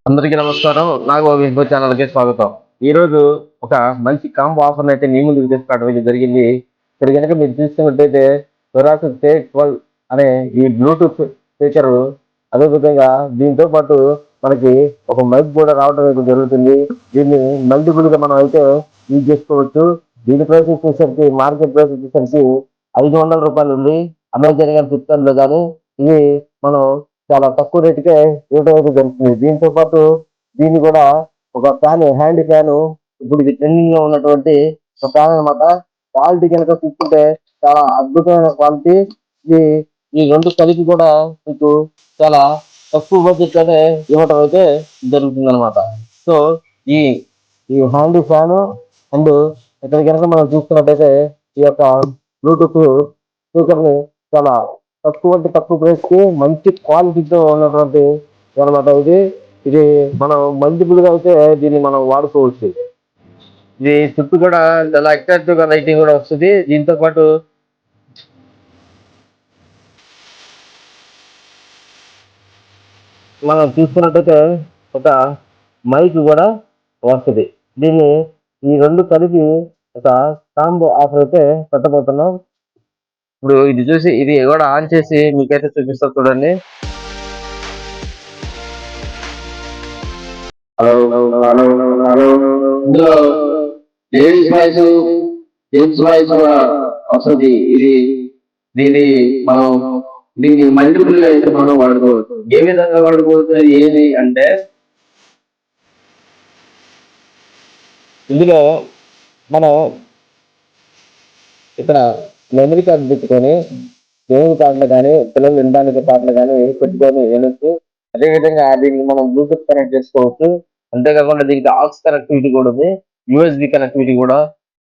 అందరికీ నమస్కారం. నాగబాబు ఇన్ఫో ఛానల్కి స్వాగతం. ఈరోజు ఒక మంచి కాంబో ఆఫర్ని అయితే మీ ముందుకు తీసుకురావడం జరిగింది. ఇక్కడ కనుక మీరు చూస్తున్నట్టయితే Versacity K12 అనే ఈ బ్లూటూత్ స్పీకర్, అదేవిధంగా దీంతో పాటు మనకి ఒక మైక్ కూడా రావడం అయితే జరుగుతుంది. దీన్ని మల్టిపుల్గా మనం అయితే యూజ్ చేసుకోవచ్చు. దీని ప్రైస్ వచ్చేసరికి మార్కెట్ ప్రైస్ వచ్చేసరికి ₹500 ఉంది. అమెజాన్ కానీ ఫ్లిప్కార్ట్లో కానీ ఇది మనం చాలా తక్కువ రేటుకే ఇవ్వడం అయితే జరుగుతుంది. దీంతో పాటు దీన్ని కూడా ఒక ఫ్యాన్, హ్యాండ్ ఫ్యాన్, ఇప్పుడు ఇది ట్రెండింగ్ లో ఉన్నటువంటి ఒక ఫ్యాన్ అనమాట. క్వాలిటీ కనుక చూసుకుంటే చాలా అద్భుతమైన క్వాలిటీ. ఇది ఈ రెండు కలిపి కూడా మీకు చాలా తక్కువ బడ్జెట్ లోనే ఇవ్వడం అయితే జరుగుతుంది అనమాట. సో ఈ ఈ హ్యాండ్ ఫ్యాన్ అండ్ ఇక్కడ కనుక మనం చూసుకున్నట్టయితే ఈ యొక్క బ్లూటూత్ స్పీకర్ ని చాలా తక్కువ ప్రైస్ కి మంచి క్వాలిటీతో ఉన్నటువంటి అనమాట. ఇది మనం మల్టిపుల్ గా అయితే దీన్ని మనం వాడుకోవచ్చు. ఇది చుట్టూ కూడా చాలా అట్రాక్టివ్ గా లైటింగ్ కూడా వస్తుంది. దీంతో పాటు మనం చూసుకున్నట్టయితే ఒక మైక్ కూడా వస్తుంది. దీన్ని ఈ రెండు కలిపి ఒక కాంబో ఆఫర్ అయితే పెట్టబోతున్నాం. ఇప్పుడు ఇది చూసి ఇది కూడా ఆన్ చేసి మీకైతే చూపిస్తా చూడండి. వస్తుంది. ఇది దీన్ని మనం దీన్ని మల్టిపుల్ అయితే మనం వాడుకోవచ్చు. ఏ విధంగా వాడుకోవచ్చు ఏది అంటే, ఇందులో మనం ఇక్కడ మెమరీ కార్డు పెట్టుకొని దేవుడి పాటలు కానీ పిల్లలు వినడానికి పాటలు కానీ పెట్టుకొని వినొచ్చు. అదేవిధంగా దీనికి మనం బ్లూటూత్ కనెక్ట్ చేసుకోవచ్చు. అంతేకాకుండా దీనికి ఆక్స్ కనెక్టివిటీ కూడా ఉంది, యూఎస్బి కనెక్టివిటీ కూడా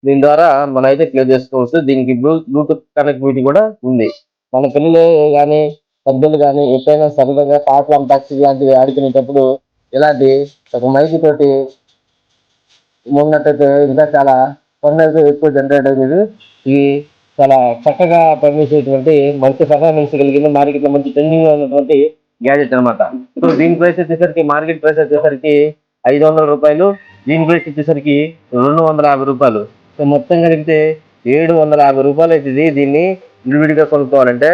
దీని ద్వారా మనం అయితే ప్లే చేసుకోవచ్చు. దీనికి బ్లూటూత్ కనెక్టివిటీ కూడా ఉంది. మన పిల్లలు కానీ పెద్దలు కానీ ఎప్పుడైనా సరదాగా పాటలు అంతాక్షరి లాంటివి ఆడుకునేటప్పుడు ఇలాంటి ఒక మైక్ తోటి ఉన్నట్టయితే ఇంకా చాలా పనులు అయితే ఎక్కువ జనరేట్ అయ్యేది. ఇవి చాలా చక్కగా పనిచేసేటువంటి మంచి పర్ఫార్మెన్స్ కలిగిన మార్కెట్ లో మంచి ట్రెండింగ్ ఉన్నటువంటి గ్యాజెట్ అనమాట. సో దీని ప్రైస్ వచ్చేసరికి మార్కెట్ ప్రైస్ వచ్చేసరికి ₹500. దీని ప్రైస్ వచ్చేసరికి ₹250. సో మొత్తం కలిగితే ₹750 అవుతుంది. దీన్ని విడివిడిగా కొనుక్కోవాలంటే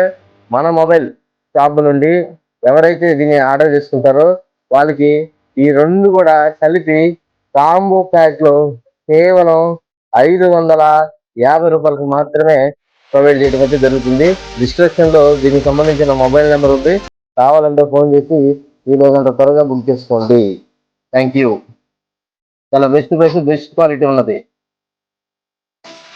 మన మొబైల్ షాప్ నుండి ఎవరైతే దీన్ని ఆర్డర్ చేసుకుంటారో వాళ్ళకి ఈ రెండు కూడా కలిపి కాంబో ప్యాక్ లో కేవలం ₹550 మాత్రమే ప్రొవైడ్ చేయడం అయితే జరుగుతుంది. డిస్క్రిప్షన్ లో దీనికి సంబంధించిన మొబైల్ నెంబర్ ఉంది. కావాలంటే ఫోన్ చేసి వీలైనంత త్వరగా బుక్ చేసుకోండి. Thank you. చాలా బెస్ట్ ప్రైస్, బెస్ట్ క్వాలిటీ ఉన్నది.